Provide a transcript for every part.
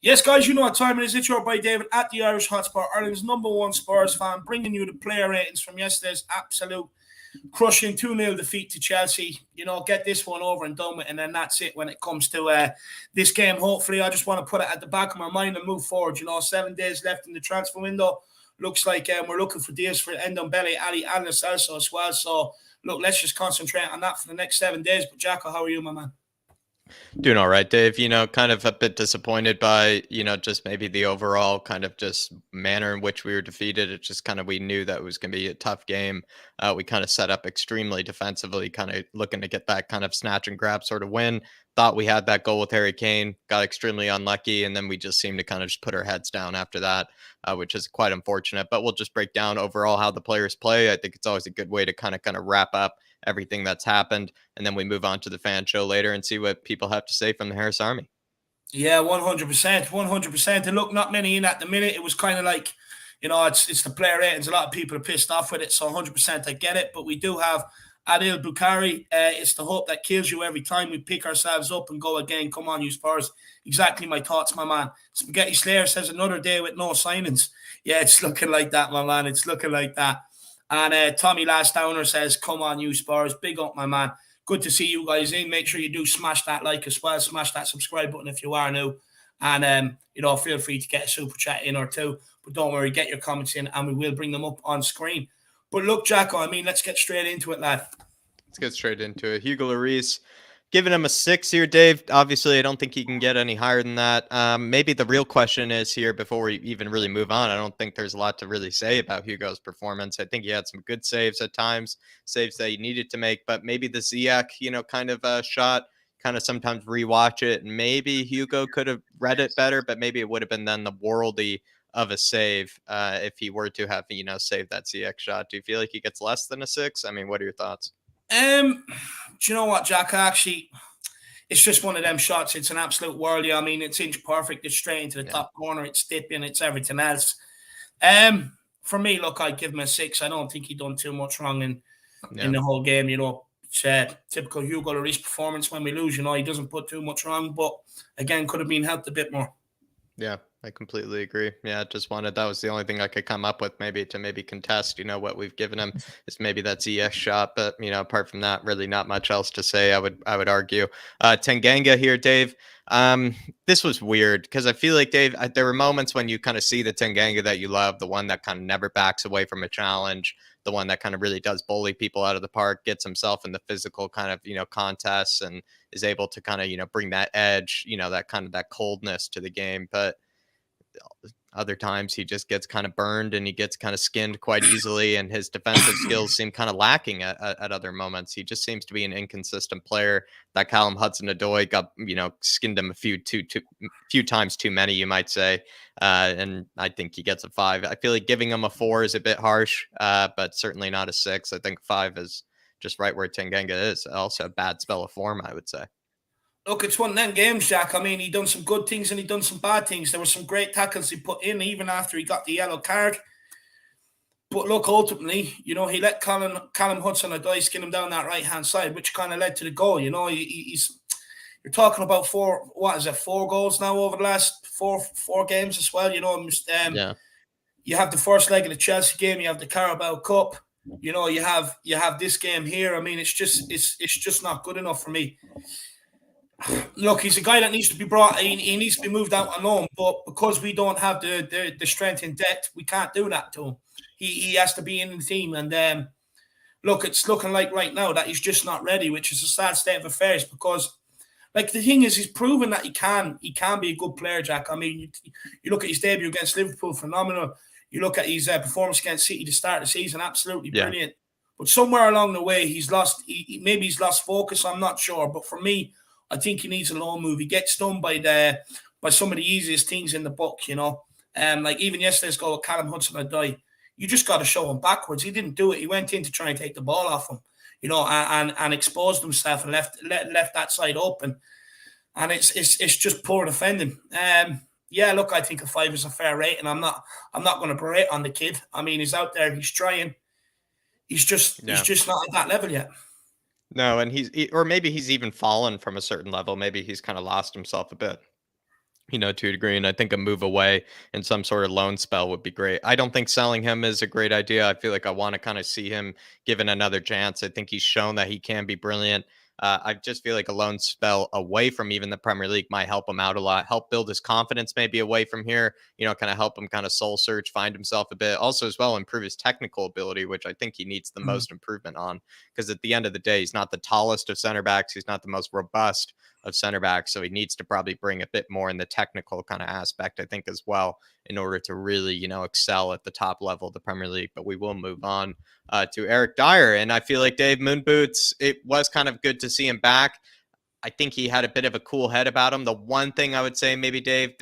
Yes, guys, you know what time it is. It's your boy David at the Irish Hotspot, Ireland's #1 Spurs fan, bringing you the player ratings from yesterday's absolute crushing 2-0 defeat to Chelsea. You know, get this one over and done with, and then that's it when it comes to this game. Hopefully, I just want to put it at the back of my mind and move forward. You know, 7 days left in the transfer window. Looks like we're looking for deals for Ndombele, Ali, and Lo Celso as well. So, look, let's just concentrate on that for the next 7 days. But, Jacko, how are you, my man? Doing all right, Dave. You know, kind of a bit disappointed by, just maybe the overall kind of just manner in which we were defeated. It's just kind of, we knew that it was going to be a tough game. We kind of set up extremely defensively, kind of looking to get that kind of snatch and grab sort of win. Thought we had that goal with Harry Kane, got extremely unlucky, and then we just seemed to kind of just put our heads down after that, which is quite unfortunate. But we'll just break down overall how the players play. I think it's always a good way to kind of wrap up everything that's happened, and then we move on to the fan show later and see what people have to say from the Harris Army. Yeah, 100%, 100%. And look, not many in at the minute. It was kind of like, it's the player ratings. A lot of people are pissed off with it, so 100% I get it. But we do have Adil Bukhari. It's the hope that kills you every time we pick ourselves up and go again. Come on, you Spurs. Exactly my thoughts, my man. Spaghetti Slayer says another day with no signings. Yeah, it's looking like that, my man. It's looking like that. And Tommy Last Downer says, come on, you Spurs. Big up, my man. Good to see you guys in. Make sure you do smash that like as well. Smash that subscribe button if you are new. And, feel free to get a super chat in or two. But don't worry, get your comments in and we will bring them up on screen. But look, Jacko, let's get straight into it, lad. Let's get straight into it. Hugo Lloris, giving him a 6 here, Dave. Obviously, I don't think he can get any higher than that. Maybe the real question is here, before we even really move on, I don't think there's a lot to really say about Hugo's performance. I think he had some good saves at times, saves that he needed to make, but maybe the Ziyech, kind of shot, kind of sometimes rewatch it, and maybe Hugo could have read it better, but maybe it would have been then the worldy of a save if he were to have, saved that Ziyech shot. Do you feel like he gets less than a 6? What are your thoughts? Do you know what, Jack? Actually, it's just one of them shots. It's an absolute worldie. It's inch perfect. It's straight into the top corner. It's dipping. It's everything else. For me, look, I'd give him a 6. I don't think he done too much wrong in the whole game. It's typical Hugo Lloris performance. When we lose, he doesn't put too much wrong. But again, could have been helped a bit more. Yeah, I completely agree. Yeah, that was the only thing I could come up with maybe to contest, what we've given him is maybe that Ziyech shot. But, apart from that, really not much else to say, I would argue. Tanganga here, Dave. This was weird because I feel like, Dave, there were moments when you kind of see the Tanganga that you love, the one that kind of never backs away from a challenge, the one that kind of really does bully people out of the park, gets himself in the physical kind of, contests and is able to kind of, bring that edge, that coldness to the game. But other times he just gets kind of burned and he gets kind of skinned quite easily, and his defensive skills seem kind of lacking at other moments. He just seems to be an inconsistent player. That Callum Hudson-Odoi got, skinned him a few times too many, you might say. And I think he gets a 5. I feel like giving him a 4 is a bit harsh, but certainly not a 6. I think 5 is just right where Tanganga is. Also a bad spell of form, I would say. Look, it's one of them games, Jack. He done some good things and he done some bad things. There were some great tackles he put in even after he got the yellow card. But look, ultimately, he let Callum Hudson-Odoi skin him down that right-hand side, which kind of led to the goal. You're talking about 4 goals now over the last four games as well. You have the first leg of the Chelsea game, you have the Carabao Cup. You have this game here. It's just not good enough for me. Look, he's a guy that needs to be brought. He needs to be moved out on loan, but because we don't have the strength in depth, we can't do that to him. He has to be in the team, and look, it's looking like right now that he's just not ready, which is a sad state of affairs. Because, the thing is, he's proven that he can be a good player, Jack. You look at his debut against Liverpool, phenomenal. You look at his performance against City to start the season, absolutely brilliant. But somewhere along the way, he's lost. Maybe he's lost focus. I'm not sure, but for me, I think he needs a loan move. He gets done by some of the easiest things in the book, Like even yesterday's goal with Callum Hudson-Odoi, you just got to show him backwards. He didn't do it. He went in to try and take the ball off him, you know, and exposed himself and left that side open. And it's just poor defending. Yeah, look, I think a 5 is a fair rating. I'm not going to berate on the kid. I mean, he's out there, he's trying. He's just not at that level yet. No, and or maybe he's even fallen from a certain level. Maybe he's kind of lost himself a bit, you know, to a degree. And I think a move away and some sort of loan spell would be great. I don't think selling him is a great idea. I feel like I want to kind of see him given another chance. I think he's shown that he can be brilliant. I just feel like a loan spell away from even the Premier League might help him out a lot, help build his confidence maybe away from here, you know, kind of help him kind of soul search, find himself a bit. Also, as well, improve his technical ability, which I think he needs the most improvement on. Because at the end of the day, he's not the tallest of center backs. He's not the most robust of center backs. So he needs to probably bring a bit more in the technical kind of aspect, I think, as well, in order to really, you know, excel at the top level of the Premier League. But we will move on to Eric Dier. And I feel like Dave Moonboots, it was kind of good to see him back. I think he had a bit of a cool head about him. The one thing I would say, maybe, Dave,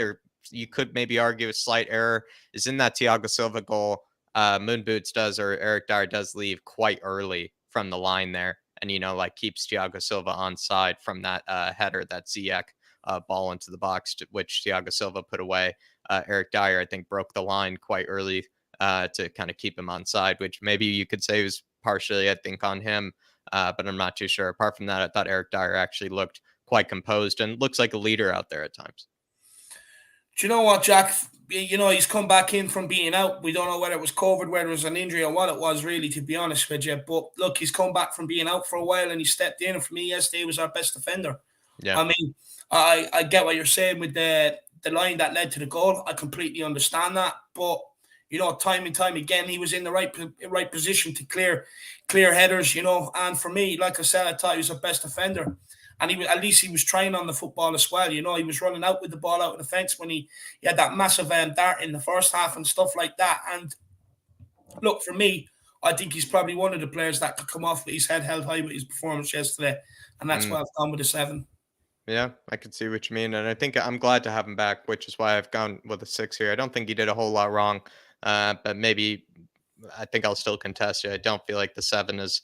you could maybe argue a slight error is in that Thiago Silva goal. Moonboots does, or Eric Dier does leave quite early from the line there. And, you know, like keeps Thiago Silva onside from that header, that Ziyech ball into the box, which Thiago Silva put away. Eric Dier, I think, broke the line quite early to kind of keep him onside, which maybe you could say was partially, I think, on him. But I'm not too sure. Apart from that, I thought Eric Dier actually looked quite composed and looks like a leader out there at times. Do you know what, Jack? You know, he's come back in from being out. We don't know whether it was COVID, whether it was an injury or what it was, really, to be honest with you. But look, he's come back from being out for a while and he stepped in. And for me, yesterday was our best defender. Yeah. I mean, I get what you're saying with the line that led to the goal. I completely understand that. But, you know, time and time again, he was in the right position to clear headers, you know. And for me, like I said, I thought he was our best defender. And at least he was trying on the football as well. You know, he was running out with the ball out of the fence when he had that massive dart in the first half and stuff like that. And look, for me, I think he's probably one of the players that could come off with his head held high with his performance yesterday. And that's why I've gone with a 7. Yeah, I can see what you mean. And I think I'm glad to have him back, which is why I've gone with a 6 here. I don't think he did a whole lot wrong, but maybe I think I'll still contest you. I don't feel like the 7 is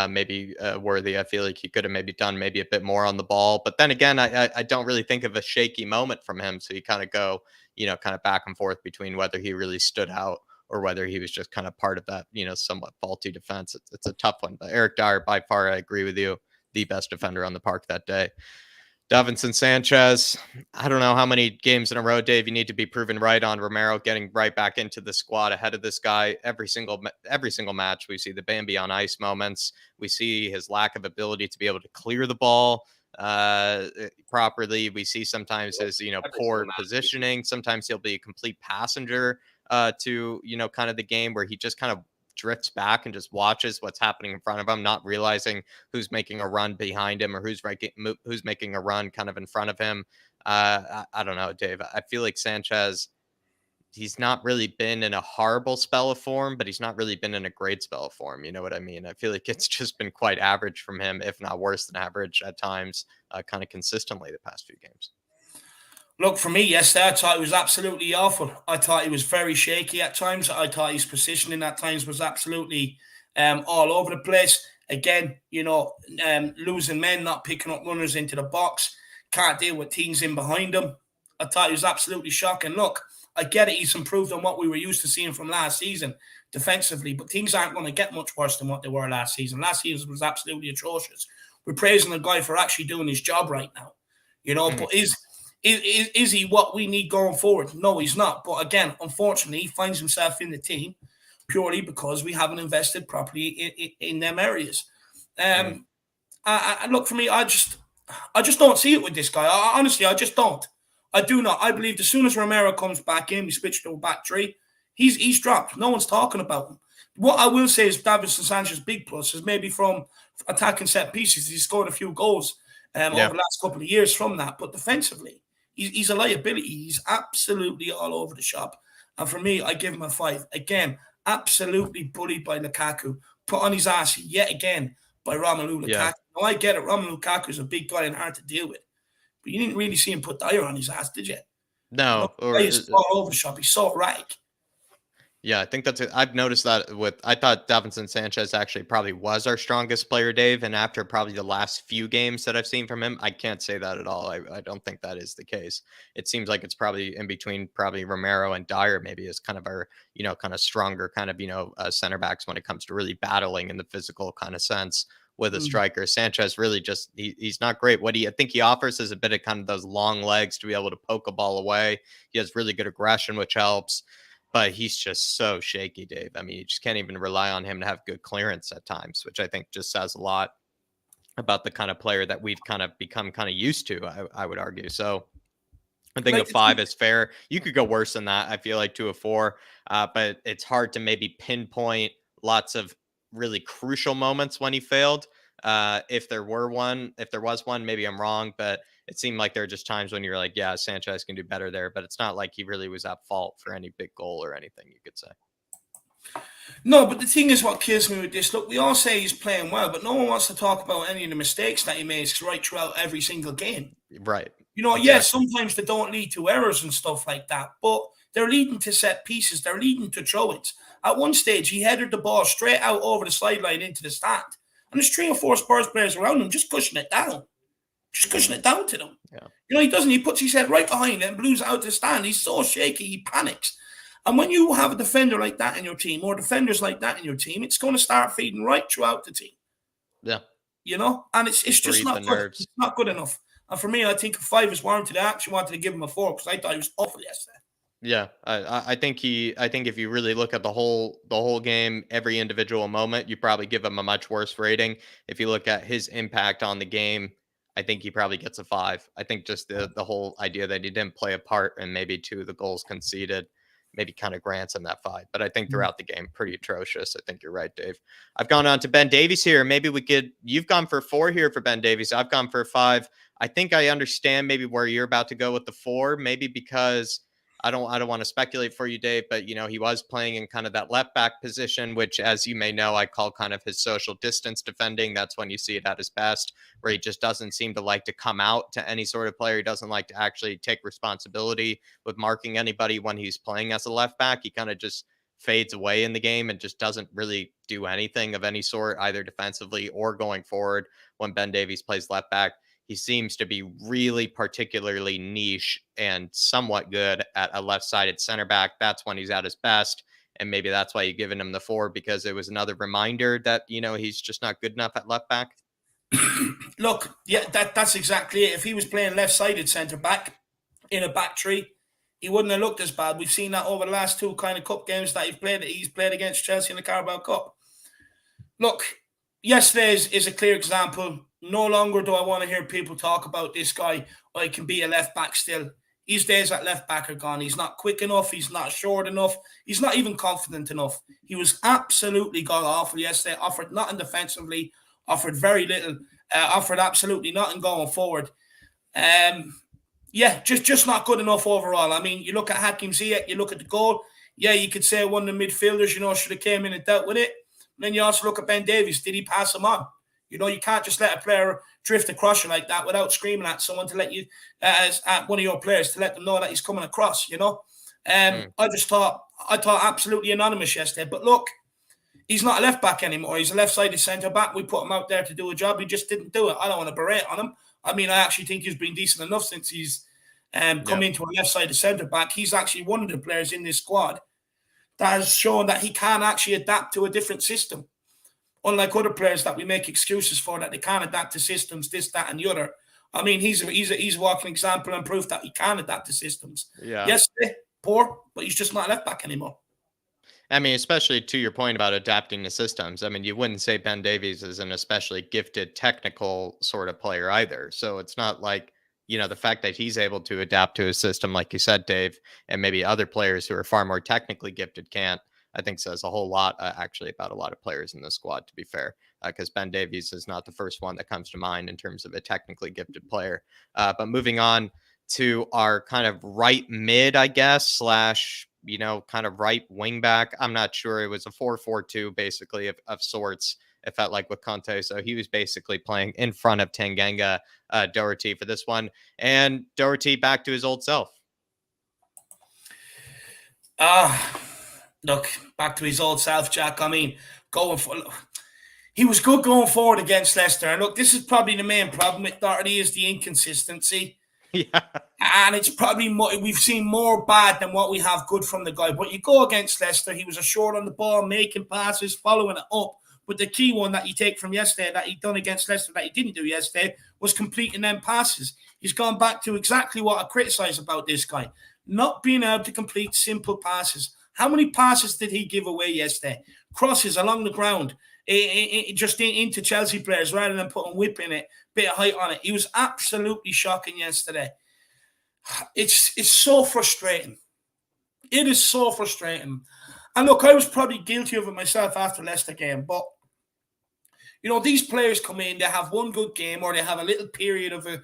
maybe worthy. I feel like he could have maybe done maybe a bit more on the ball. But then again, I don't really think of a shaky moment from him. So you kind of go, you know, kind of back and forth between whether he really stood out or whether he was just kind of part of that, you know, somewhat faulty defense. It's a tough one. But Eric Dier, by far, I agree with you, the best defender on the park that day. Davinson Sanchez, I don't know how many games in a row, Dave, you need to be proven right on Romero getting right back into the squad ahead of this guy. Every single match, we see the Bambi on ice moments. We see his lack of ability to be able to clear the ball properly. We see sometimes his, you know, poor positioning. Sometimes he'll be a complete passenger to, you know, kind of the game where he just kind of drifts back and just watches what's happening in front of him, not realizing who's making a run behind him or who's making a run kind of in front of him. I don't know, Dave. I feel like Sanchez, he's not really been in a horrible spell of form, but he's not really been in a great spell of form. You know what I mean? I feel like it's just been quite average from him, if not worse than average at times, kind of consistently the past few games. Look, for me, yesterday, I thought it was absolutely awful. I thought he was very shaky at times. I thought his positioning at times was absolutely all over the place. Again, you know, losing men, not picking up runners into the box, can't deal with teams in behind him. I thought he was absolutely shocking. Look, I get it. He's improved on what we were used to seeing from last season defensively, but things aren't going to get much worse than what they were last season. Last season was absolutely atrocious. We're praising the guy for actually doing his job right now, you know, but is he what we need going forward? No, he's not. But again, unfortunately, he finds himself in the team purely because we haven't invested properly in them areas. Look, for me, I just don't see it with this guy. Honestly, I just don't. I do not. I believe as soon as Romero comes back in, we switch to a back 3. He's dropped. No one's talking about him. What I will say is Davies Sanchez's big plus is maybe from attacking set pieces. He's scored a few goals over the last couple of years from that. But defensively, he's a liability. He's absolutely all over the shop. And for me, I give him a 5. Again, absolutely bullied by Lukaku. Put on his ass yet again by Romelu Lukaku. Yeah. Now, I get it. Romelu Lukaku is a big guy and hard to deal with. But you didn't really see him put Dier on his ass, did you? No. He's all over the shop. He's so erratic. Yeah, I think that's it. I've noticed that I thought Davinson Sanchez actually probably was our strongest player, Dave. And after probably the last few games that I've seen from him, I can't say that at all. I don't think that is the case. It seems like it's probably in between probably Romero and Dier, maybe is kind of our, kind of stronger kind of, center backs when it comes to really battling in the physical kind of sense with a Mm. striker. Sanchez really just, he's not great. I think he offers is a bit of kind of those long legs to be able to poke a ball away. He has really good aggression, which helps. But he's just so shaky, Dave. I mean, you just can't even rely on him to have good clearance at times, which I think just says a lot about the kind of player that we've kind of become kind of used to, I would argue. So I think a Like, 5 is fair. You could go worse than that. I feel like to a 4, but it's hard to maybe pinpoint lots of really crucial moments when he failed. If there was one, maybe I'm wrong, but it seemed like there are just times when you're like, yeah, Sanchez can do better there, but it's not like he really was at fault for any big goal or anything, you could say. no, but the thing is, what kills me with this, look, we all say he's playing well, but no one wants to talk about any of the mistakes that he makes right throughout every single game. Right. Yes, Exactly. sometimes they don't lead to errors and stuff like that, but they're leading to set pieces. They're leading to throw-ins. At one stage, he headed the ball straight out over the sideline into the stand, and there's 3 or 4 Spurs players around him just pushing it down. Just cushioning it down to them. Yeah. He doesn't. He puts his head right behind it and blues out to the stand. He's so shaky, he panics. And when you have a defender like that in your team, or defenders like that in your team, it's going to start feeding right throughout the team. Yeah. And it's just Breed the not good. nerves. It's not good enough. And for me, I think a 5 is warranted. I actually wanted to give him a 4 because I thought he was awful yesterday. Yeah, I think if you really look at the whole game, every individual moment, you probably give him a much worse rating. If you look at his impact on the game, I think he probably gets a 5. I think just the whole idea that he didn't play a part and maybe 2 of the goals conceded maybe kind of grants him that 5. But I think throughout the game, pretty atrocious. I think you're right, Dave. I've gone on to Ben Davies here. Maybe you've gone for 4 here for Ben Davies. I've gone for a 5. I think I understand maybe where you're about to go with the 4, maybe because I don't want to speculate for you, Dave, but he was playing in kind of that left back position, which, as you may know, I call kind of his social distance defending. That's when you see it at his best, where he just doesn't seem to like to come out to any sort of player. He doesn't like to actually take responsibility with marking anybody when he's playing as a left back. He kind of just fades away in the game and just doesn't really do anything of any sort, either defensively or going forward when Ben Davies plays left back. He seems to be really particularly niche and somewhat good at a left-sided center back. That's when he's at his best. And maybe that's why you've given him the 4, because it was another reminder that, he's just not good enough at left back. Look, yeah, that's exactly it. If he was playing left-sided centre back in a back three, he wouldn't have looked as bad. We've seen that over the last 2 kind of cup games that he's played against Chelsea in the Carabao Cup. Look, yesterday is a clear example. No longer do I want to hear people talk about this guy. I can be a left back still. His days at left back are gone. He's not quick enough. He's not short enough. He's not even confident enough. He was absolutely god awful yesterday. Offered nothing defensively. Offered very little. Offered absolutely nothing going forward. Just not good enough overall. I mean, you look at Hakim Ziyech, you look at the goal. Yeah, you could say one of the midfielders, should have came in and dealt with it. And then you also look at Ben Davies. Did he pass him on? You can't just let a player drift across you like that without screaming at someone to let you, at one of your players, to let them know that he's coming across, I thought absolutely anonymous yesterday. But look, he's not a left back anymore. He's a left-sided centre back. We put him out there to do a job. He just didn't do it. I don't want to berate on him. I mean, I actually think he's been decent enough since he's come into a left-sided centre back. He's actually one of the players in this squad that has shown that he can actually adapt to a different system. Unlike other players that we make excuses for, that they can't adapt to systems, this, that, and the other. I mean, he's a walking example and proof that he can adapt to systems. Yeah. Yes, poor, but he's just not a left back anymore. I mean, especially to your point about adapting to systems. I mean, you wouldn't say Ben Davies is an especially gifted technical sort of player either. So it's not like, the fact that he's able to adapt to a system, like you said, Dave, and maybe other players who are far more technically gifted can't, I think says a whole lot actually about a lot of players in the squad, to be fair, because Ben Davies is not the first one that comes to mind in terms of a technically gifted player. But moving on to our kind of right mid, I guess, slash, kind of right wing back. I'm not sure. It was a 4-4-2 basically of sorts. It felt like with Conte. So he was basically playing in front of Tanganga, Doherty for this one. And Doherty back to his old self. Look, back to his old self, Jack. I mean, going for he was good going forward against Leicester. And look, this is probably the main problem with Doherty is the inconsistency. Yeah. And it's probably more, we've seen more bad than what we have good from the guy. But you go against Leicester, he was assured on the ball, making passes, following it up. But the key one that you take from yesterday that he done against Leicester that he didn't do yesterday was completing them passes. He's gone back to exactly what I criticise about this guy. Not being able to complete simple passes. How many passes did he give away yesterday? Crosses along the ground, just into Chelsea players rather than putting whip in it, bit of height on it. He was absolutely shocking yesterday. It's so frustrating. It is so frustrating. And look, I was probably guilty of it myself after Leicester game, but these players come in, they have one good game or they have a little period of a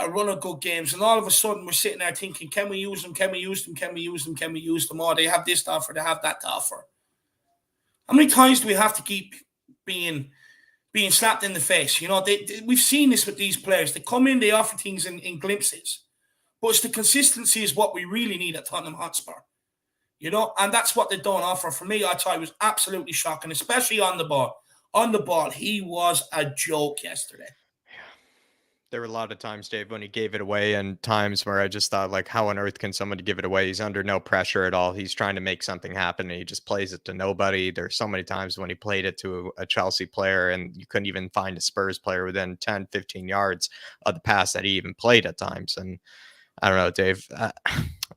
run of good games, and all of a sudden we're sitting there thinking, can we use them? Can we use them? Can we use them? Can we use them? Or they have this to offer, they have that to offer. How many times do we have to keep being slapped in the face? We've seen this with these players. They come in, they offer things in glimpses. But it's the consistency is what we really need at Tottenham Hotspur. And that's what they don't offer. For me, I thought it was absolutely shocking, especially on the ball. On the ball, he was a joke yesterday. There were a lot of times, Dave, when he gave it away, and times where I just thought, like, how on earth can somebody give it away? He's under no pressure at all. He's trying to make something happen, and he just plays it to nobody. There's so many times when he played it to a Chelsea player, and you couldn't even find a Spurs player within 10, 15 yards of the pass that he even played at times. And I don't know, Dave, I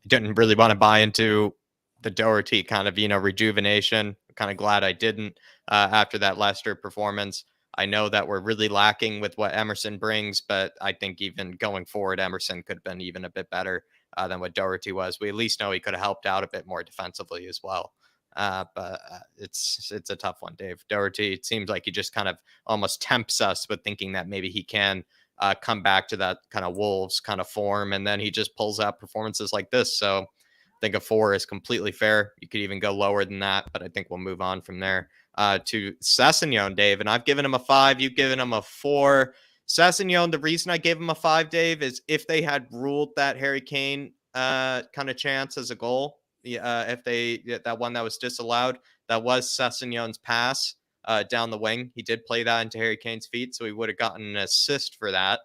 didn't really want to buy into the Doherty kind of, rejuvenation. I'm kind of glad I didn't after that Leicester performance. I know that we're really lacking with what Emerson brings, but I think even going forward, Emerson could have been even a bit better than what Doherty was. We at least know he could have helped out a bit more defensively as well. But it's a tough one, Dave. Doherty, it seems like he just kind of almost tempts us with thinking that maybe he can come back to that kind of Wolves kind of form, and then he just pulls out performances like this. So I think a 4 is completely fair. You could even go lower than that, but I think we'll move on from there. To Sessegnon, Dave, and I've given him a 5. You've given him a 4. Sessegnon, the reason I gave him a 5, Dave, is if they had ruled that Harry Kane kind of chance as a goal, if that one that was disallowed, that was Sessegnon's pass down the wing. He did play that into Harry Kane's feet, so he would have gotten an assist for that.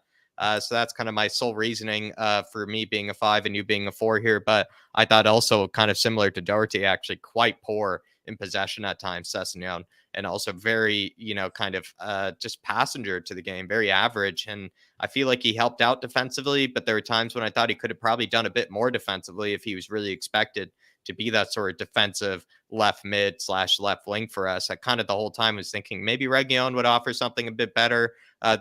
So that's kind of my sole reasoning for me being a 5 and you being a 4 here. But I thought also kind of similar to Doherty, actually quite poor in possession at times, Sessegnon, and also very, kind of just passenger to the game, very average. And I feel like he helped out defensively, but there were times when I thought he could have probably done a bit more defensively if he was really expected to be that sort of defensive left mid / left wing for us. I kind of the whole time was thinking maybe Reguilón would offer something a bit better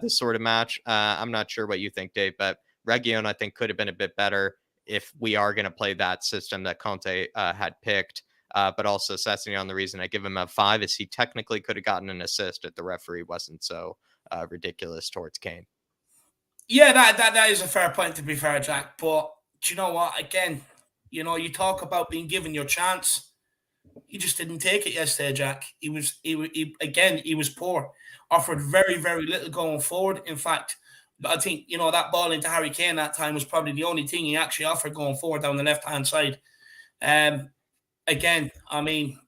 this sort of match. I'm not sure what you think, Dave, but Reguilón I think could have been a bit better if we are going to play that system that Conte had picked. But also Sessegnon, the reason I give him a 5 is he technically could have gotten an assist if the referee wasn't so ridiculous towards Kane. Yeah, that is a fair point, to be fair, Jack. But do you know what? Again, you talk about being given your chance. He just didn't take it yesterday, Jack. He was poor. Offered very, very little going forward. In fact, I think, that ball into Harry Kane that time was probably the only thing he actually offered going forward down the left-hand side. Again, I mean,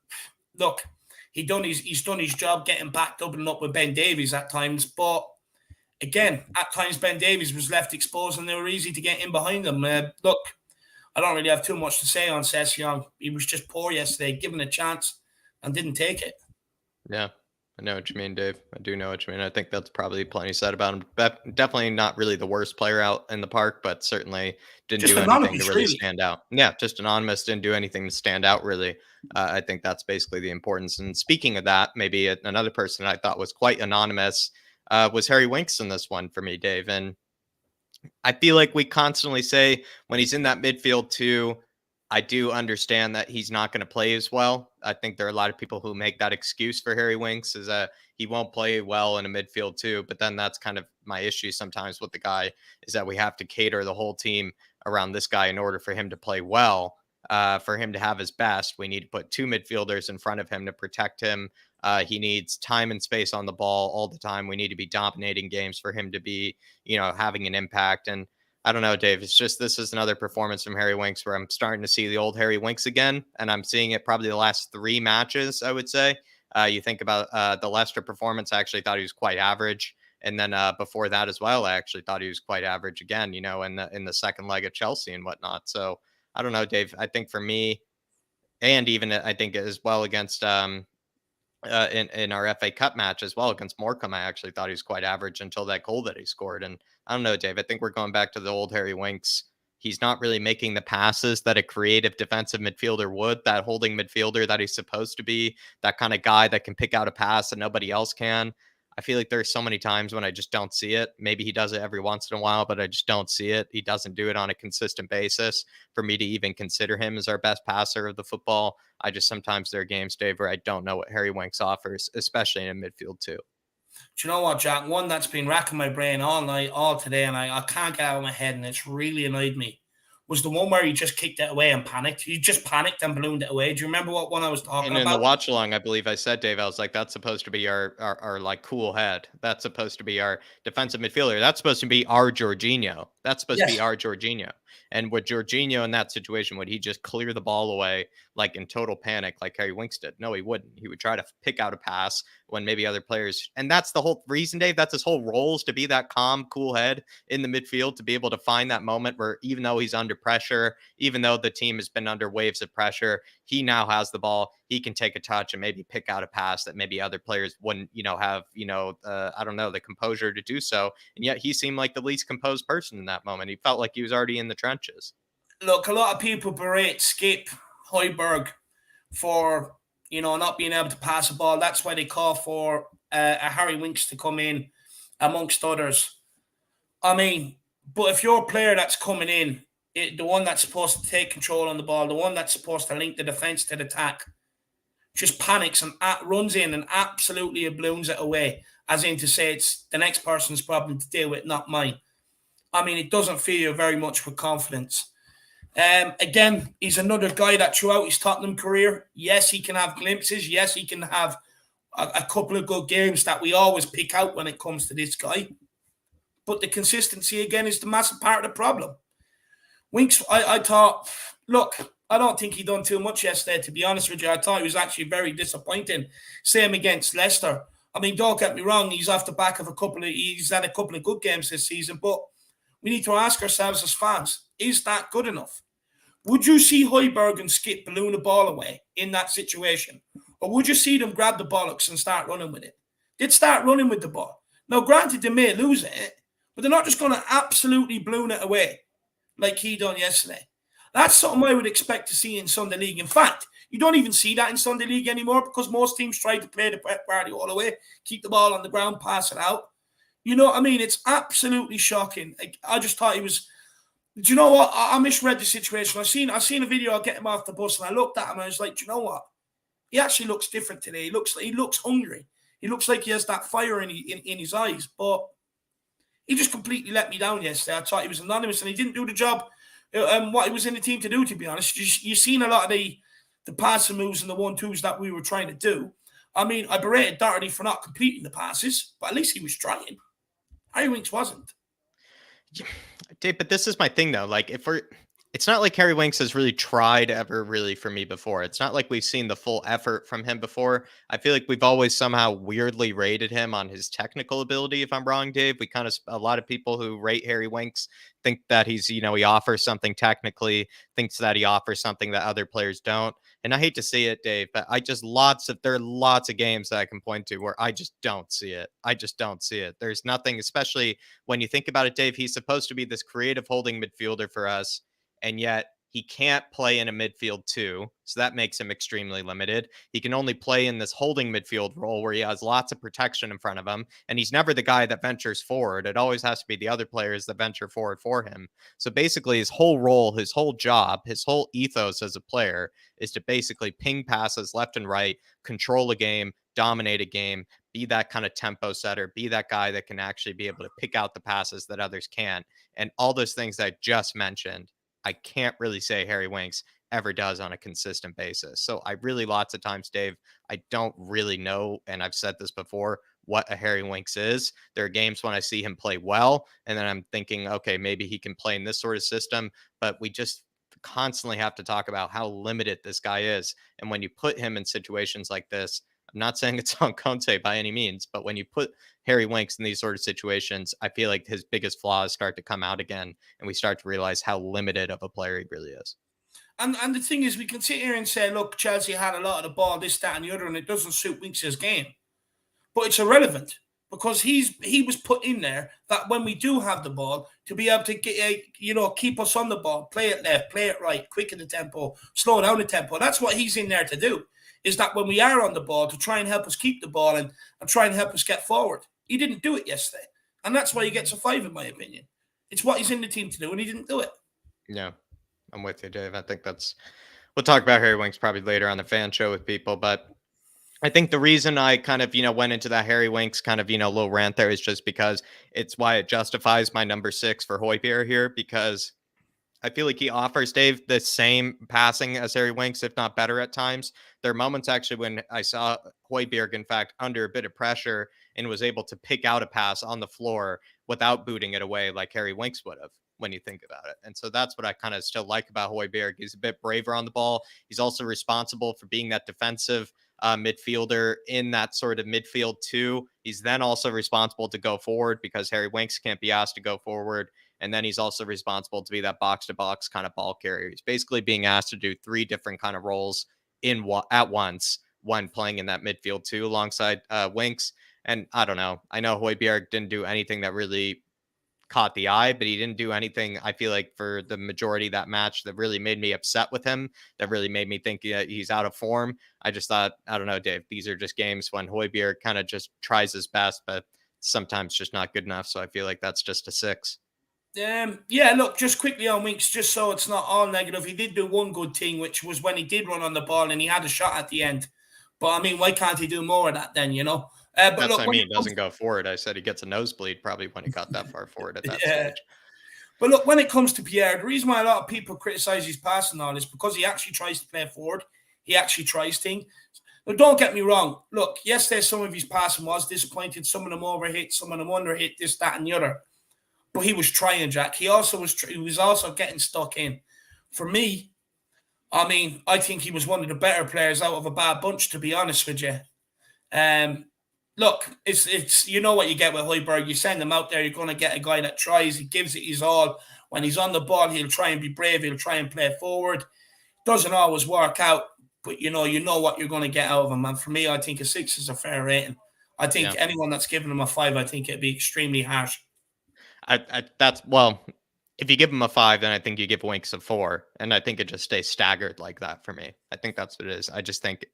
look, he's done his job getting backed up and up with Ben Davies at times, but again, at times Ben Davies was left exposed and they were easy to get in behind him. Look, I don't really have too much to say on Sessegnon. He was just poor yesterday, given a chance and didn't take it. Yeah, I know what you mean, Dave. I do know what you mean. I think that's probably plenty said about him. Definitely not really the worst player out in the park, but certainly didn't Just do anything to really really stand out. Yeah, just anonymous, didn't do anything to stand out, really. I think that's basically the importance. And speaking of that, maybe another person I thought was quite anonymous was Harry Winks in this one for me, Dave. And I feel like we constantly say when he's in that midfield too, I do understand that he's not going to play as well. I think there are a lot of people who make that excuse for Harry Winks is that he won't play well in a midfield too. But then that's kind of my issue sometimes with the guy is that we have to cater the whole team around this guy in order for him to play well. For him to have his best, we need to put 2 midfielders in front of him to protect him. He needs time and space on the ball all the time. We need to be dominating games for him to be, having an impact. And I don't know, Dave. It's just this is another performance from Harry Winks where I'm starting to see the old Harry Winks again, and I'm seeing it probably the last 3 matches, I would say. You think about the Leicester performance, I actually thought he was quite average. And then before that as well, I actually thought he was quite average again, in the second leg of Chelsea and whatnot. So I don't know, Dave. I think for me, and even I think as well against in our FA Cup match as well against Morecambe, I actually thought he was quite average until that goal that he scored. And I don't know, Dave. I think we're going back to the old Harry Winks. He's not really making the passes that a creative defensive midfielder would, that holding midfielder that he's supposed to be, that kind of guy that can pick out a pass that nobody else can. I feel like there's so many times when I just don't see it. Maybe he does it every once in a while, but I just don't see it. He doesn't do it on a consistent basis for me to even consider him as our best passer of the football. I just sometimes there are games, Dave, where I don't know what Harry Winks offers, especially in midfield too. Do you know what, Jack? One that's been racking my brain all night, all today, and I can't get out of my head, and it's really annoyed me, was the one where he just kicked it away and panicked. He just panicked and ballooned it away. Do you remember what one I was talking And in the about? watch along, I believe I said, Dave, I was like, that's supposed to be our like cool head. That's supposed to be our defensive midfielder. That's supposed to be our Jorginho. That's supposed to be Yes. our Jorginho. And with Jorginho in that situation, would he just clear the ball away like in total panic like Harry Winks did? No, he wouldn't. He would try to pick out a pass when maybe other players. And that's the whole reason, Dave. That's his whole role, is to be that calm, cool head in the midfield, to be able to find that moment where even though he's under pressure, even though the team has been under waves of pressure, he now has the ball. He can take a touch and maybe pick out a pass that maybe other players wouldn't, have, I don't know, the composure to do so. And yet he seemed like the least composed person in that moment. He felt like he was already in the trenches. Look, a lot of people berate Skip Højbjerg for, not being able to pass the ball. That's why they call for a Harry Winks to come in, amongst others. I mean, but if you're a player that's coming in, the one that's supposed to take control on the ball, the one that's supposed to link the defense to the attack, just panics and runs in and absolutely balloons it away, as in to say it's the next person's problem to deal with, not mine. I mean, it doesn't fill you very much with confidence. Again, he's another guy that throughout his Tottenham career, yes, he can have glimpses. Yes, he can have a couple of good games that we always pick out when it comes to this guy. But the consistency, again, is the massive part of the problem. Winks, I thought, look, I don't think he done too much yesterday, to be honest with you. I thought he was actually very disappointing. Same against Leicester. I mean, don't get me wrong, he's off the back of he's had a couple of good games this season, but we need to ask ourselves as fans, is that good enough? Would you see Højbjerg and Skip balloon the ball away in that situation? Or would you see them grab the bollocks and start running with it? They'd start running with the ball. Now, granted, they may lose it, but they're not just going to absolutely balloon it away like he done yesterday. That's something I would expect to see in Sunday League. In fact, you don't even see that in Sunday League anymore because most teams try to play the Pep party all the way, keep the ball on the ground, pass it out. You know what I mean? It's absolutely shocking. I just thought he was. Do you know what? I misread the situation. I seen a video of getting him off the bus, and I looked at him and I was like, do you know what? He actually looks different today. He looks hungry. He looks like he has that fire in his eyes. But he just completely let me down yesterday. I thought he was anonymous, and he didn't do the job what he was in the team to do. To be honest, you've seen a lot of the passing moves and the 1-2s that we were trying to do. I mean, I berated Doherty for not completing the passes, but at least he was trying. Harry Winks wasn't. Dave, but this is my thing though. Like, it's not like Harry Winks has really tried ever really for me before. It's not like we've seen the full effort from him before. I feel like we've always somehow weirdly rated him on his technical ability. If I'm wrong, Dave, a lot of people who rate Harry Winks think that he's, he offers something technically, thinks that he offers something that other players don't. And I hate to see it, Dave, but there are lots of games that I can point to where I just don't see it. I just don't see it. There's nothing, especially when you think about it, Dave, he's supposed to be this creative holding midfielder for us. And yet he can't play in a midfield too. So that makes him extremely limited. He can only play in this holding midfield role where he has lots of protection in front of him. And he's never the guy that ventures forward. It always has to be the other players that venture forward for him. So basically his whole role, his whole job, his whole ethos as a player is to basically ping passes left and right, control a game, dominate a game, be that kind of tempo setter, be that guy that can actually be able to pick out the passes that others can't. And all those things that I just mentioned, I can't really say Harry Winks ever does on a consistent basis. So I really, lots of times, Dave, I don't really know, and I've said this before, what a Harry Winks is. There are games when I see him play well, and then I'm thinking, okay, maybe he can play in this sort of system, but we just constantly have to talk about how limited this guy is. And when you put him in situations like this, I'm not saying it's on Conte by any means, but when you put Harry Winks in these sort of situations, I feel like his biggest flaws start to come out again, and we start to realize how limited of a player he really is. And the thing is, we can sit here and say, look, Chelsea had a lot of the ball, this, that, and the other, and it doesn't suit Winks' game. But it's irrelevant because he was put in there that when we do have the ball, to be able to get, keep us on the ball, play it left, play it right, quicken the tempo, slow down the tempo. That's what he's in there to do, is that when we are on the ball, to try and help us keep the ball and try and help us get forward. He didn't do it yesterday. And that's why he gets a 5, in my opinion. It's what he's in the team to do, and he didn't do it. Yeah, I'm with you, Dave. I think we'll talk about Harry Winks probably later on the fan show with people, but I think the reason I kind of, went into that Harry Winks kind of, little rant there is just because it's why it justifies my number 6 for Højbjerg here, because I feel like he offers, Dave, the same passing as Harry Winks, if not better at times. There are moments actually when I saw Højbjerg, in fact, under a bit of pressure and was able to pick out a pass on the floor without booting it away like Harry Winks would have, when you think about it. And so that's what I kind of still like about Højbjerg. He's a bit braver on the ball. He's also responsible for being that defensive midfielder in that sort of midfield too. He's then also responsible to go forward because Harry Winks can't be asked to go forward. And then he's also responsible to be that box-to-box kind of ball carrier. He's basically being asked to do 3 different kind of roles at once when playing in that midfield too, alongside Winks. And I don't know. I know Højbjerg didn't do anything that really caught the eye, but he didn't do anything, I feel like, for the majority of that match that really made me upset with him, that really made me think he's out of form. I just thought, I don't know, Dave, these are just games when Højbjerg kind of just tries his best, but sometimes just not good enough. So I feel like that's just a 6. Yeah, look, just quickly on Winks, just so it's not all negative, he did do one good thing, which was when he did run on the ball and he had a shot at the end. But I mean, why can't he do more of that then, But that's look, what I mean. He doesn't go forward. I said he gets a nosebleed probably when he got that far forward at that stage. But look, when it comes to Pierre, the reason why a lot of people criticize his passing on is because he actually tries to play forward. He actually tries things. But don't get me wrong. Look, yesterday some of his passing was disappointing. Some of them overhit, some of them underhit, this, that, and the other. But he was trying, Jack. He was also getting stuck in. For me, I mean, I think he was one of the better players out of a bad bunch, to be honest with you. Look, it's you know what you get with Højbjerg. You send him out there, you're going to get a guy that tries. He gives it his all. When he's on the ball, he'll try and be brave. He'll try and play forward. Doesn't always work out, but you know what you're going to get out of him. And for me, I think a 6 is a fair rating. I think anyone that's given him a 5, I think it'd be extremely harsh. If you give him a 5, then I think you give Winks a 4, and I think it just stays staggered like that for me. I think that's what it is. I just think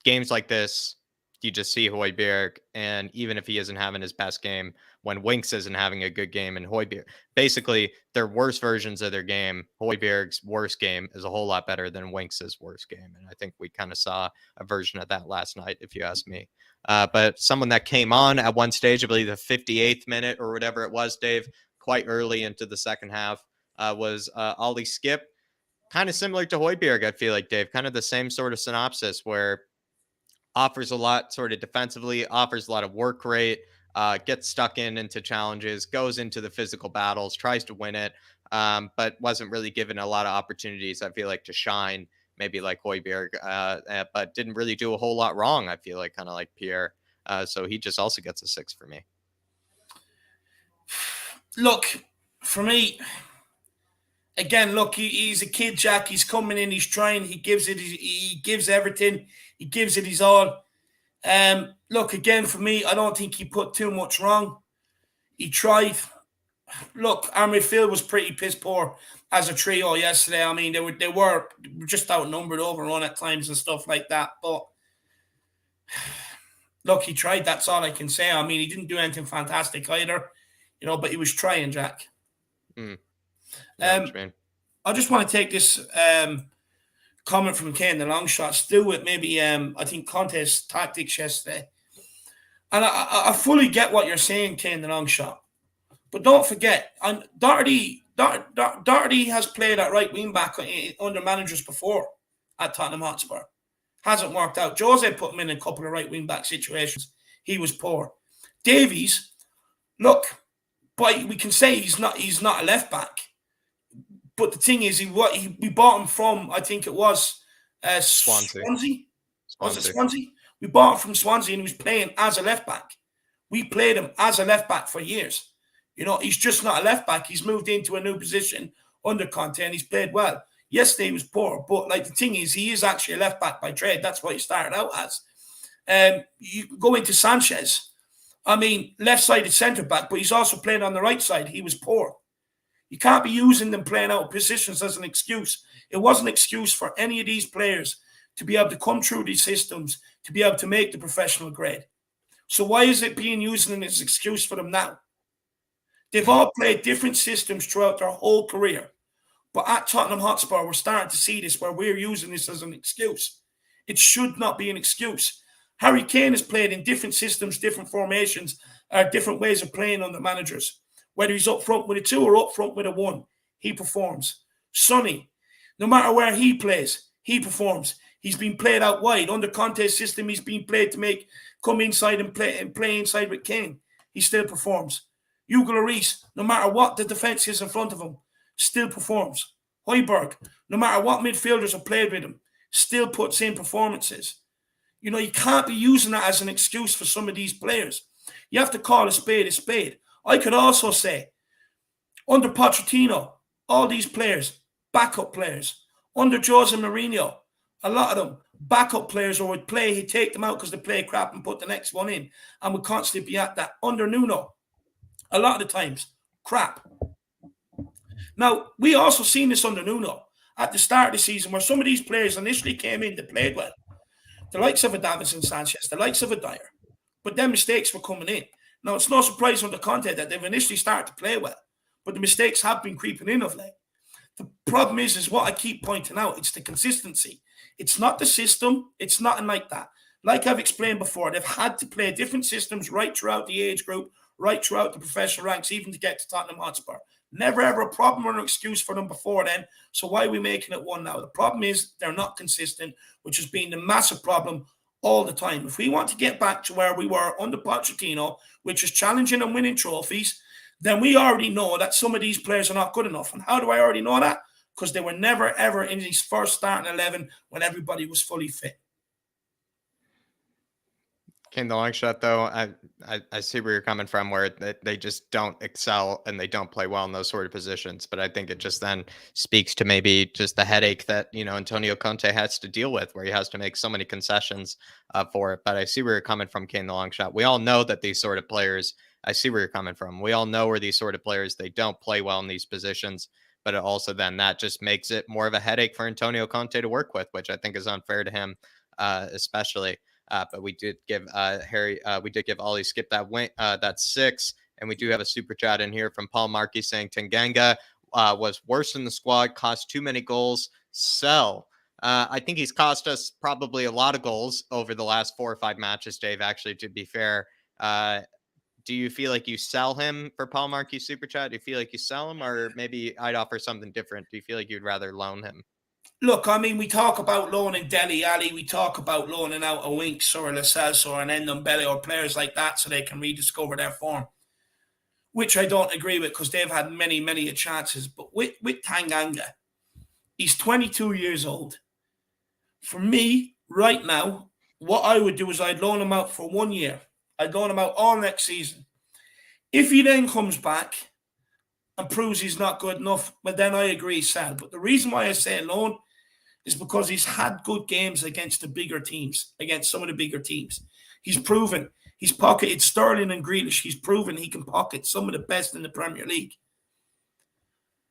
games like this, you just see Højbjerg, and even if he isn't having his best game, when Winks isn't having a good game, and Højbjerg, basically their worst versions of their game, Højbjerg's worst game is a whole lot better than Winks's worst game, and I think we kind of saw a version of that last night, if you ask me. But someone that came on at one stage, I believe the 58th minute or whatever it was, Dave, quite early into the second half, was Ollie Skip. Kind of similar to Højbjerg, I feel like, Dave. Kind of the same sort of synopsis, where offers a lot sort of defensively, offers a lot of work rate, gets stuck into challenges, goes into the physical battles, tries to win it, but wasn't really given a lot of opportunities, I feel like, to shine, maybe like Højbjerg, but didn't really do a whole lot wrong, I feel like, kind of like Pierre. So he just also gets a 6 for me. Look, for me, again, look, he's a kid, Jack. He's coming in, he's trying, he gives everything, he gives it his all. Look, again, for me, I don't think he put too much wrong. He tried. Look, our midfield was pretty piss poor as a trio yesterday. I mean, they were just outnumbered, overrun at times and stuff like that. But look, he tried. That's all I can say. I mean, he didn't do anything fantastic either, but he was trying, Jack. I just want to take this comment from Kane, the long shot, still with maybe, I think, Conte's tactics yesterday. And I fully get what you're saying, Kane, the long shot. But don't forget, Doherty has played at right wing back under managers before at Tottenham Hotspur. Hasn't worked out. Jose put him in a couple of right wing back situations. He was poor. Davies, look, but we can say he's not a left back. But the thing is, we bought him from, I think it was Swansea. Was it Swansea? We bought him from Swansea and he was playing as a left back. We played him as a left back for years. You know, he's just not a left back. He's moved into a new position under Conte and he's played well. Yesterday he was poor, but like the thing is, he is actually a left back by trade. That's what he started out as. You go into Sanchez. I mean, left-sided centre back, but he's also playing on the right side. He was poor. You can't be using them playing out of positions as an excuse. It wasn't an excuse for any of these players to be able to come through these systems, to be able to make the professional grade. So why is it being used as an excuse for them now? They've all played different systems throughout their whole career. But at Tottenham Hotspur, we're starting to see this where we're using this as an excuse. It should not be an excuse. Harry Kane has played in different systems, different formations, different ways of playing under managers. Whether he's up front with a 2 or up front with a 1, he performs. Sonny, no matter where he plays, he performs. He's been played out wide. Under Conte's system, he's been played to come inside and play inside with Kane. He still performs. Hugo Lloris, no matter what the defence is in front of him, still performs. Højbjerg, no matter what midfielders have played with him, still puts in performances. You know, you can't be using that as an excuse for some of these players. You have to call a spade a spade. I could also say, under Pochettino, all these players, backup players. Under Jose Mourinho, a lot of them, backup players who would play, he'd take them out because they play crap and put the next one in and would constantly be at that. Under Nuno, a lot of the times, crap. Now, we also seen this under Nuno at the start of the season where some of these players initially came in, they played well. The likes of a Davies and Sanchez, the likes of a Dier. But their mistakes were coming in. Now, it's no surprise under Conte that they've initially started to play well, but the mistakes have been creeping in of late. The problem is what I keep pointing out. It's the consistency. It's not the system. It's nothing like that. Like I've explained before, they've had to play different systems right throughout the age group, right throughout the professional ranks, even to get to Tottenham Hotspur. Never ever a problem or an excuse for them before then. So why are we making it one now? The problem is they're not consistent, which has been the massive problem all the time. If we want to get back to where we were under Pochettino, which is challenging and winning trophies, then we already know that some of these players are not good enough. And how do I already know that? Because they were never, ever in his first starting 11 when everybody was fully fit. Kane, the long shot, though, I see where you're coming from, where they just don't excel and they don't play well in those sort of positions. But I think it just then speaks to maybe just the headache that, you know, Antonio Conte has to deal with, where he has to make so many concessions for it. But I see where you're coming from, Kane, the long shot. We all know that these sort of players, I see where you're coming from. We all know where these sort of players, they don't play well in these positions. But it also then that just makes it more of a headache for Antonio Conte to work with, which I think is unfair to him, especially. But we did give we did give Ollie Skip that win, that's 6. And we do have a super chat in here from Paul Markey saying Tanganga was worse in the squad, cost too many goals, sell. I think he's cost us probably a lot of goals over the last 4 or 5 matches, Dave, actually, to be fair. Do you feel like you sell him for Paul Markey super chat? Do you feel like you sell him, or maybe I'd offer something different? Do you feel like you'd rather loan him? Look, I mean, we talk about loaning Dele Alli, we talk about loaning out a Winks or a Lascelles or an Ndombele or players like that so they can rediscover their form, which I don't agree with because they've had many, many chances. But with Tanganga, he's 22 years old. For me, right now, what I would do is I'd loan him out for 1 year. I'd loan him out all next season. If he then comes back and proves he's not good enough, well, then I agree, sell. But the reason why I say loan is because he's had good games against the bigger teams, against some of the bigger teams. He's proven he's pocketed Sterling and Grealish. He's proven he can pocket some of the best in the Premier League.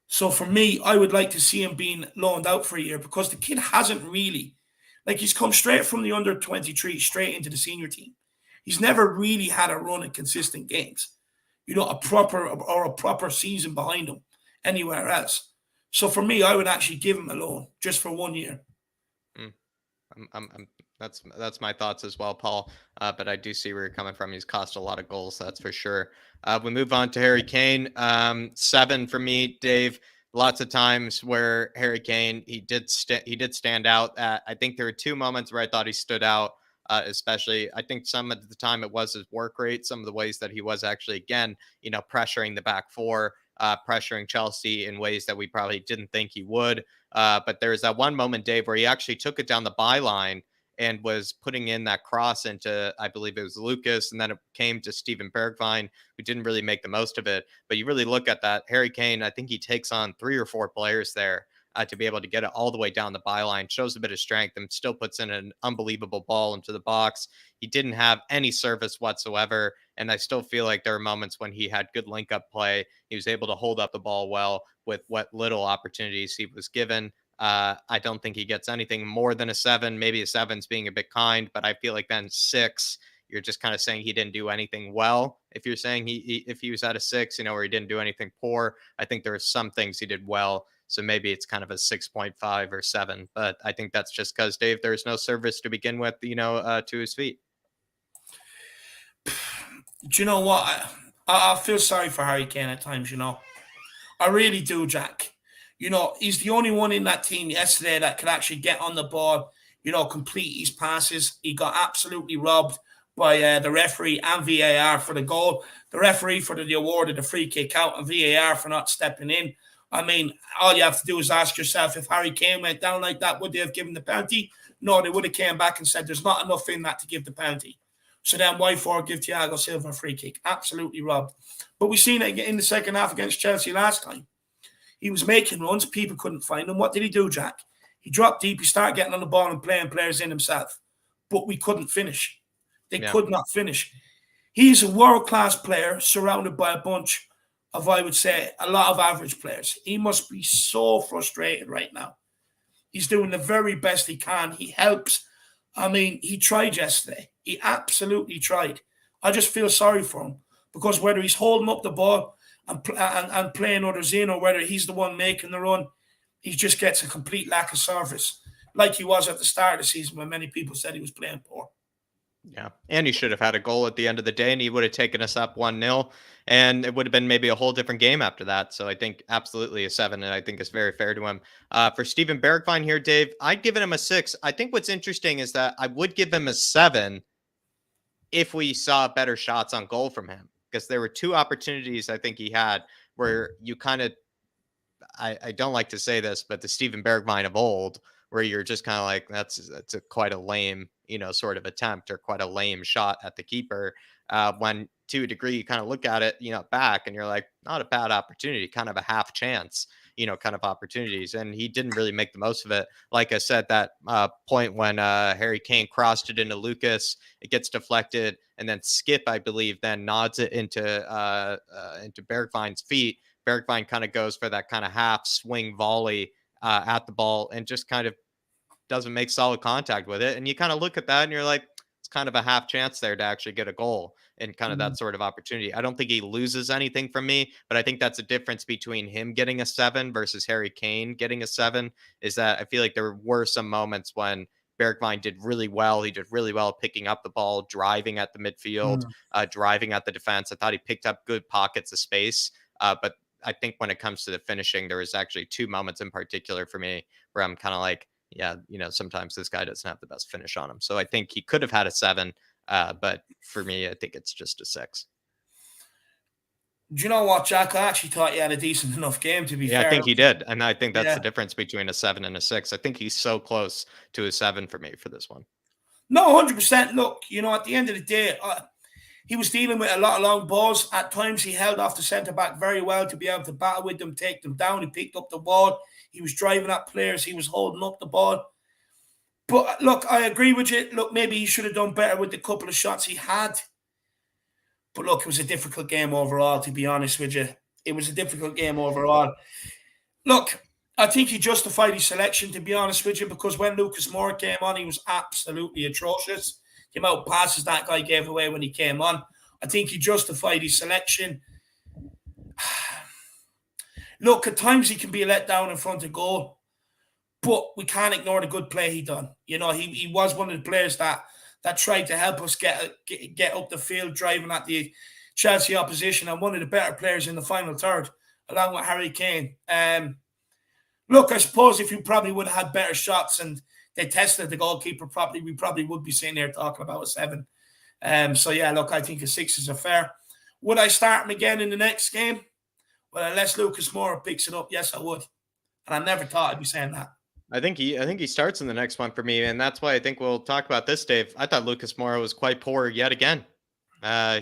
So for me, I would like to see him being loaned out for a year because the kid hasn't really, like he's come straight from the under-23 straight into the senior team. He's never really had a run in consistent games. You know, a proper season behind him anywhere else. So for me, I would actually give him a loan just for 1 year. That's my thoughts as well, Paul. But I do see where you're coming from. He's cost a lot of goals, that's for sure. We move on to Harry Kane. 7 for me, Dave. Lots of times where Harry Kane he did stand out. I think there were 2 moments where I thought he stood out. especially. I think some of the time it was his work rate, some of the ways that he was actually, again, pressuring the back four, pressuring Chelsea in ways that we probably didn't think he would. But there was that one moment, Dave, where he actually took it down the byline and was putting in that cross into, I believe it was Lucas, and then it came to Steven Bergwijn, who didn't really make the most of it. But you really look at that, Harry Kane, I think he takes on 3 or 4 players there to be able to get it all the way down the byline, shows a bit of strength, and still puts in an unbelievable ball into the box. He didn't have any service whatsoever, and I still feel like there were moments when he had good link-up play. He was able to hold up the ball well with what little opportunities he was given. I don't think he gets anything more than a 7. Maybe a 7's being a bit kind, but I feel like then 6, you're just kind of saying he didn't do anything well. If you're saying if he was at a 6, or he didn't do anything poor, I think there are some things he did well. So maybe it's kind of a 6.5 or 7. But I think that's just because, Dave, there's no service to begin with, to his feet. Do you know what? I feel sorry for Harry Kane at times, I really do, Jack. He's the only one in that team yesterday that could actually get on the ball, complete his passes. He got absolutely robbed by the referee and VAR for the goal. The referee for the award of the free kick out, and VAR for not stepping in. I mean, all you have to do is ask yourself, if Harry Kane went down like that, would they have given the penalty? No, they would have came back and said there's not enough in that to give the penalty. So then why give Thiago Silva a free kick? Absolutely robbed. But we've seen it in the second half against Chelsea last time. He was making runs. People couldn't find him. What did he do, Jack? He dropped deep. He started getting on the ball and playing players in himself. But we couldn't finish. They could not finish. He's a world-class player surrounded by a bunch of, I would say, a lot of average players. He must be so frustrated right now. He's doing the very best he can. He helps. I mean, he tried yesterday. He absolutely tried. I just feel sorry for him because whether he's holding up the ball and playing others in, or whether he's the one making the run, he just gets a complete lack of service, like he was at the start of the season when many people said he was playing poor. Yeah, and he should have had a goal at the end of the day, and he would have taken us up 1-0, and it would have been maybe a whole different game after that. So I think absolutely a 7, and I think it's very fair to him. For Steven Bergwijn here, Dave, I'd given him a 6. I think what's interesting is that I would give him a 7 if we saw better shots on goal from him, because there were 2 opportunities I think he had where you kind of, I don't like to say this, but the Steven Bergwijn of old, where you're just kind of like, that's quite a lame, sort of attempt, or quite a lame shot at the keeper. When to a degree you kind of look at it, back, and you're like, not a bad opportunity, kind of a half chance, kind of opportunities. And he didn't really make the most of it. Like I said, that point when Harry Kane crossed it into Lucas, it gets deflected, and then Skip, I believe, then nods it into Bergwijn's feet. Bergwijn kind of goes for that kind of half swing volley at the ball and just kind of doesn't make solid contact with it. And you kind of look at that and you're like, it's kind of a half chance there to actually get a goal and kind of that sort of opportunity. I don't think he loses anything from me, but I think that's a difference between him getting a 7 versus Harry Kane getting a 7, is that I feel like there were some moments when Bergwijn did really well. He did really well picking up the ball, driving at the midfield, driving at the defense. I thought he picked up good pockets of space, but I think when it comes to the finishing, there was actually 2 moments in particular for me where I'm kind of like, yeah, sometimes this guy doesn't have the best finish on him. So I think he could have had a 7, but for me, I think it's just a 6. Do you know what, Jack? I actually thought he had a decent enough game, to be fair. I think he did. And I think that's the difference between a 7 and a 6. I think he's so close to a 7 for me for this one. No, 100%. Look, at the end of the day, he was dealing with a lot of long balls. At times, he held off the centre-back very well to be able to battle with them, take them down. He picked up the ball. He was driving at players. He was holding up the ball. But, look, I agree with you. Look, maybe he should have done better with the couple of shots he had. But, look, it was a difficult game overall, to be honest with you. It was a difficult game overall. Look, I think he justified his selection, to be honest with you, because when Lucas Moura came on, he was absolutely atrocious. The amount of passes that guy gave away when he came on. I think he justified his selection. Look, at times he can be let down in front of goal, but we can't ignore the good play he done. He was one of the players that tried to help us get up the field, driving at the Chelsea opposition, and one of the better players in the final third, along with Harry Kane. Look, I suppose if you probably would have had better shots and they tested the goalkeeper properly, we probably would be sitting here talking about a 7. So yeah, look, I think a 6 is a fair. Would I start him again in the next game? Well, unless Lucas Moura picks it up, yes, I would. And I never thought I'd be saying that. I think he starts in the next one for me, and that's why I think we'll talk about this, Dave. I thought Lucas Moura was quite poor yet again.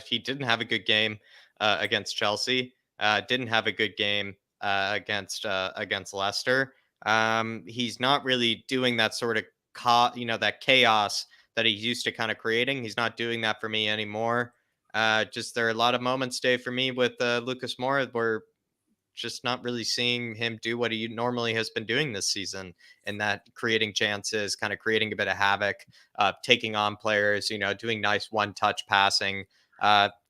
He didn't have a good game against Chelsea. Didn't have a good game against Leicester. He's not really doing that sort of that chaos that he's used to kind of creating. He's not doing that for me anymore. Just there are a lot of moments, Dave, for me with Lucas Moura where just not really seeing him do what he normally has been doing this season, and that creating chances, kind of creating a bit of havoc, taking on players, doing nice one-touch passing.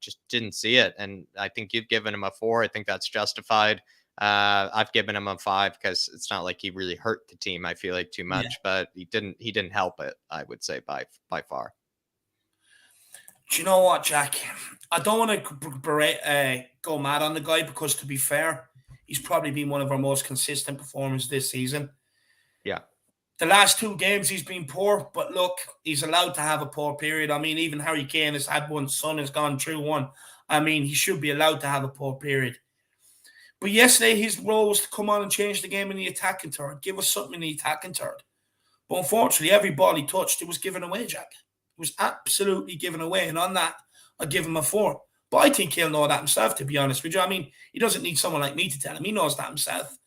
Just didn't see it. And I think you've given him a 4. I think that's justified. I've given him a 5 because it's not like he really hurt the team, I feel like, too much, but he didn't help it, I would say, by far. Do you know what, Jack? I don't want to go mad on the guy because, to be fair, he's probably been one of our most consistent performers this season. Yeah. The last 2 games he's been poor, but look, he's allowed to have a poor period. I mean, even Harry Kane has had one, Son has gone through one. I mean, he should be allowed to have a poor period. But yesterday, his role was to come on and change the game in the attacking third, give us something in the attacking third. But unfortunately, every ball he touched, it was given away, Jack. It was absolutely given away. And on that, I'd give him a 4. But I think he'll know that himself, to be honest with you. I mean, he doesn't need someone like me to tell him. He knows that himself.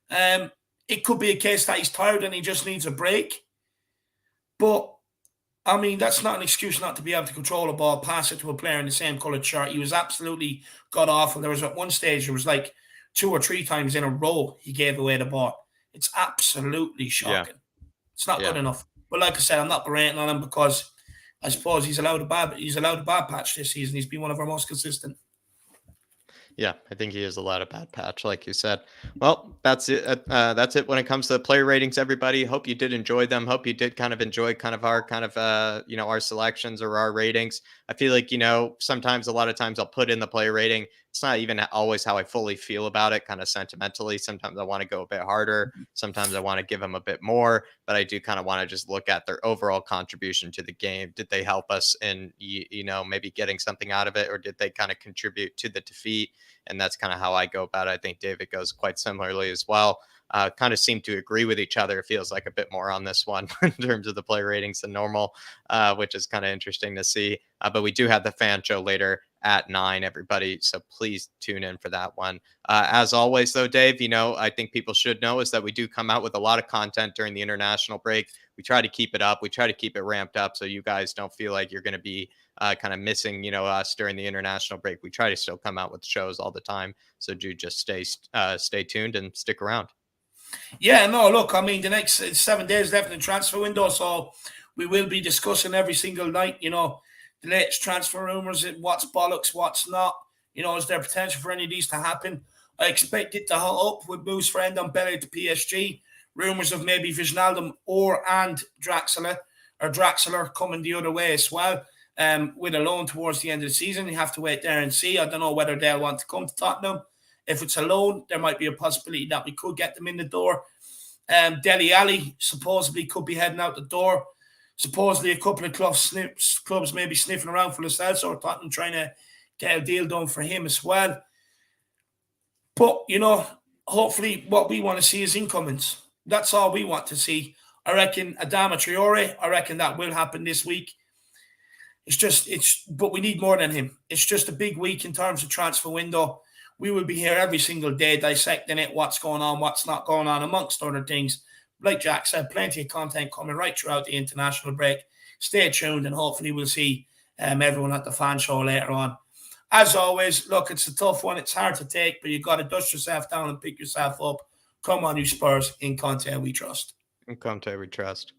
It could be a case that he's tired and he just needs a break. But, I mean, that's not an excuse not to be able to control a ball, pass it to a player in the same coloured shirt. He was absolutely god-awful. There was at one stage, there was like 2 or 3 times in a row he gave away the ball. It's absolutely shocking. Yeah. It's not good enough. But like I said, I'm not berating on him because I suppose he's allowed a bad patch this season. He's been one of our most consistent. Yeah, I think he is allowed a bad patch, like you said. Well, that's it. That's it when it comes to the player ratings, everybody. Hope you did enjoy them. Hope you did kind of enjoy our selections or our ratings. I feel like, sometimes, a lot of times I'll put in the player rating. It's not even always how I fully feel about it, kind of sentimentally. Sometimes I want to go a bit harder. Sometimes I want to give them a bit more, but I do kind of want to just look at their overall contribution to the game. Did they help us in, maybe getting something out of it, or did they kind of contribute to the defeat? And that's kind of how I go about it. I think David goes quite similarly as well. Kind of seem to agree with each other. It feels like a bit more on this one in terms of the player ratings than normal, which is kind of interesting to see. But we do have the fan show later at 9, everybody. So please tune in for that one. As always, though, Dave, I think people should know is that we do come out with a lot of content during the international break. We try to keep it up. We try to keep it ramped up so you guys don't feel like you're going to be kind of missing, us during the international break. We try to still come out with shows all the time. So do just stay tuned and stick around. Yeah, no, look, I mean, the next 7 days left in the transfer window, so we will be discussing every single night, the latest transfer rumours, what's bollocks, what's not. Is there potential for any of these to happen? I expect it to hold up with Moo's friend on Belly to PSG. Rumours of maybe Wijnaldum and Draxler coming the other way as well, with a loan towards the end of the season. You have to wait there and see. I don't know whether they'll want to come to Tottenham. If it's a loan, there might be a possibility that we could get them in the door. Dele Alli supposedly could be heading out the door. Supposedly a couple of clubs maybe sniffing around for Lascelles or Tottenham trying to get a deal done for him as well. But, hopefully what we want to see is incomings. That's all we want to see. I reckon Adama Traore, I reckon that will happen this week. But we need more than him. It's just a big week in terms of transfer window. We will be here every single day dissecting it, what's going on, what's not going on, amongst other things. Like Jack said, plenty of content coming right throughout the international break. Stay tuned and hopefully we'll see everyone at the fan show later on. As always, look, it's a tough one. It's hard to take, but you've got to dust yourself down and pick yourself up. Come on, you Spurs. In Conte we trust. In Conte we trust.